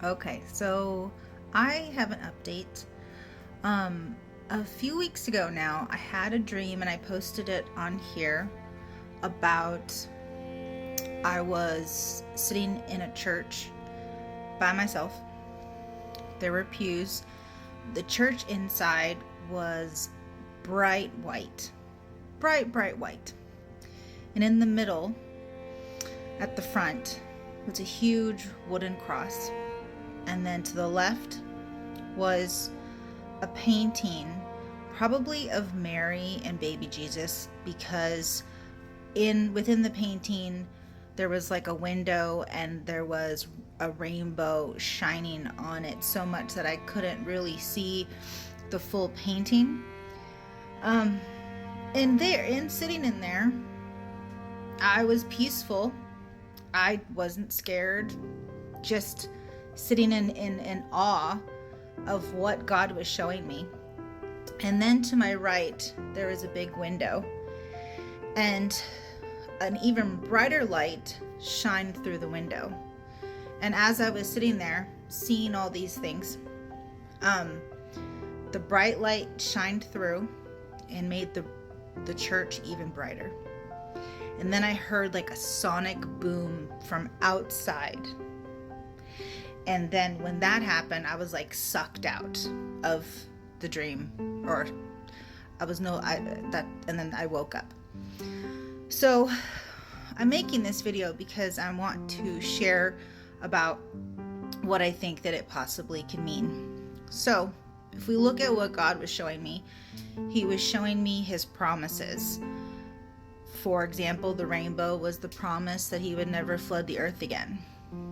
Okay, so I have an update. A few weeks ago now, I had a dream and I posted it on here about I was sitting in a church by myself. There were pews. The church inside was bright white. Bright white. And in the middle, at the front, was a huge wooden cross. And then to the left was a painting, probably of Mary and baby Jesus, because within the painting there was like a window and there was a rainbow shining on it so much that I couldn't really see the full painting. And sitting in there, I was peaceful. I wasn't scared, just sitting in awe of what God was showing me. And then to my right, there was a big window, and an even brighter light shined through the window. And as I was sitting there, seeing all these things, the bright light shined through and made the church even brighter. And then I heard like a sonic boom from outside. And then when that happened, I was like sucked out of the dream, or and then I woke up. So I'm making this video because I want to share about what I think that it possibly can mean. So if we look at what God was showing me, he was showing me his promises. For example, the rainbow was the promise that he would never flood the earth again.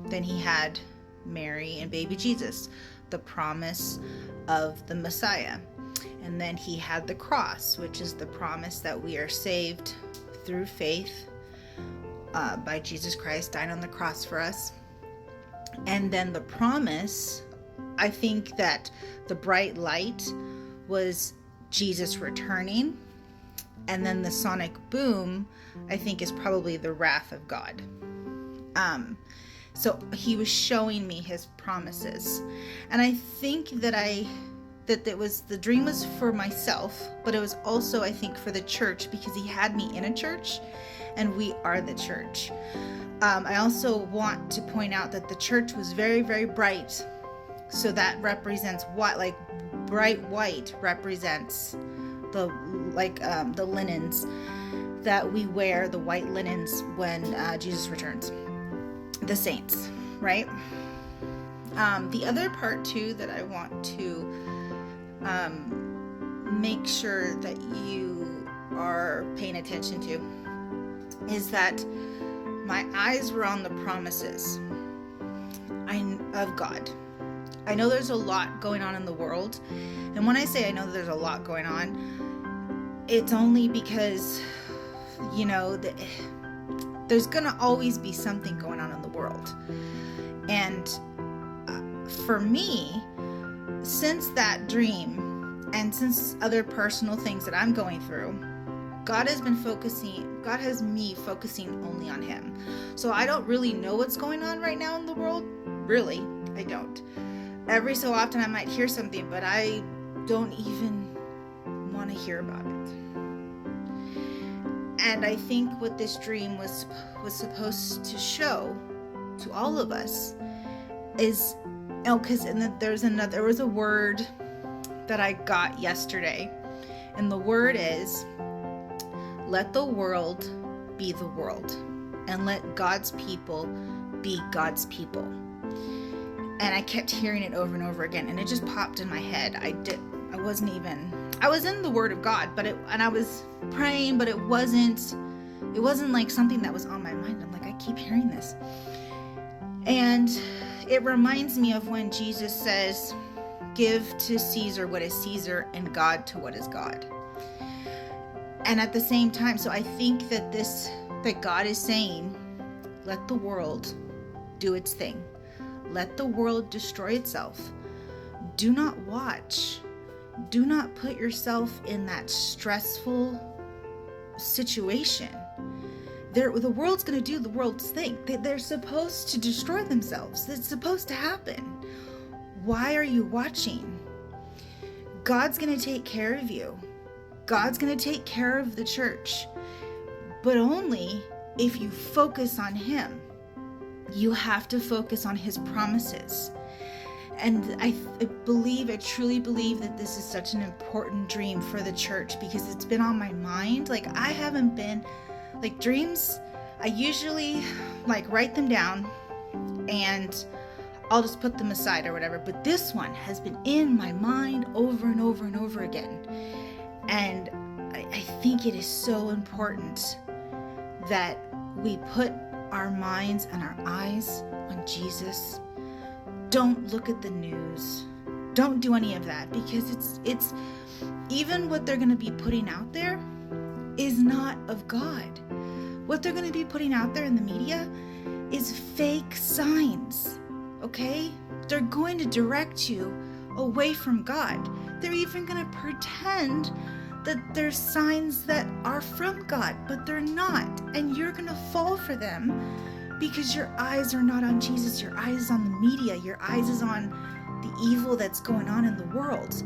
Then he had Mary and baby Jesus, the promise of the Messiah. And then he had the cross, which is the promise that we are saved through faith by Jesus Christ dying on the cross for us. And then the promise, I think that the bright light was Jesus returning. And then the sonic boom, I think, is probably the wrath of God. So he was showing me his promises. And I think that the dream was for myself, but it was also, I think, for the church, because he had me in a church and we are the church. I also want to point out that the church was very, very bright. So that represents what, like bright white represents the linens that we wear, the white linens when Jesus returns, the saints, right? The other part too that I want to make sure that you are paying attention to is that my eyes were on the promises of God. I know there's a lot going on in the world, and when I say I know there's a lot going on, it's only because, there's gonna always be something going on in the world. And for me, since that dream and since other personal things that I'm going through, God has me focusing only on him. So I don't really know what's going on right now in the world. Really, I don't. Every so often I might hear something, but I don't even want to hear about it. And I think what this dream was supposed to show to all of us is, because there was a word that I got yesterday, and the word is, let the world be the world, and let God's people be God's people. And I kept hearing it over and over again, and it just popped in my head. I was in the Word of God, and I was praying, but it wasn't like something that was on my mind. I'm like, I keep hearing this. And it reminds me of when Jesus says, give to Caesar what is Caesar, and God to what is God. And at the same time, so I think that God is saying, let the world do its thing. Let the world destroy itself. Do not watch. Do not put yourself in that stressful situation. The world's going to do the world's thing. They're supposed to destroy themselves. It's supposed to happen. Why are you watching? God's going to take care of you. God's going to take care of the church, but only if you focus on Him. You have to focus on His promises. And I truly believe that this is such an important dream for the church, because it's been on my mind. Like, I haven't been, like, dreams, I usually like write them down and I'll just put them aside or whatever. But this one has been in my mind over and over and over again. And I think it is so important that we put our minds and our eyes on Jesus. Don't look at the news. Don't do any of that, because it's even what they're going to be putting out there is not of God. What they're going to be putting out there in the media is fake signs. Okay? They're going to direct you away from God. They're even going to pretend that there's signs that are from God, but they're not. And you're going to fall for them because your eyes are not on Jesus. Your eyes is on the media. Your eyes is on the evil that's going on in the world.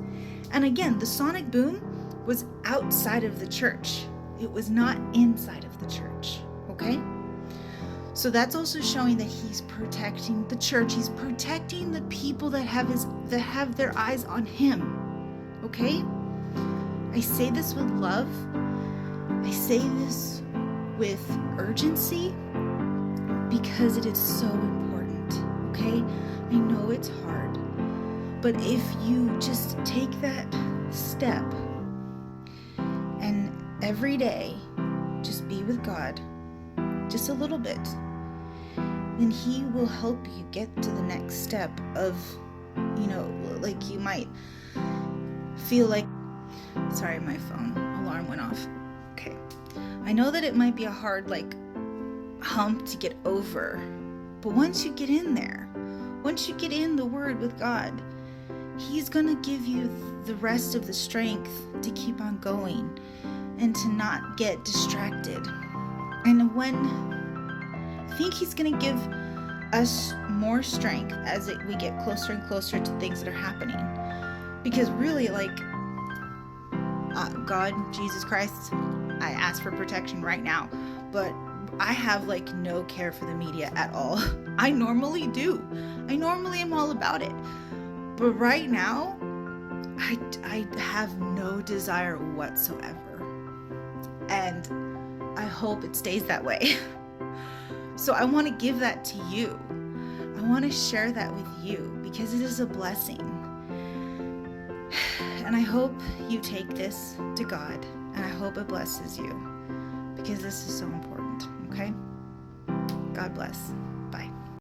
And again, the sonic boom was outside of the church. It was not inside of the church. Okay? So that's also showing that He's protecting the church. He's protecting the people that have their eyes on Him. Okay? I say this with love. I say this with urgency because it is so important. Okay? I know it's hard. But if you just take that step and every day just be with God, just a little bit, then He will help you get to the next step of, like you might feel like, sorry, my phone alarm went off. Okay. I know that it might be a hard, hump to get over, but once you get in there, once you get in the Word with God, He's going to give you the rest of the strength to keep on going and to not get distracted. And I think He's going to give us more strength as we get closer and closer to things that are happening. Because really, God, Jesus Christ, I ask for protection right now, but I have no care for the media at all. I normally do. I normally am all about it. But right now, I have no desire whatsoever. And I hope it stays that way. So I want to give that to you. I want to share that with you because it is a blessing. And I hope you take this to God, and I hope it blesses you because this is so important, okay? God bless.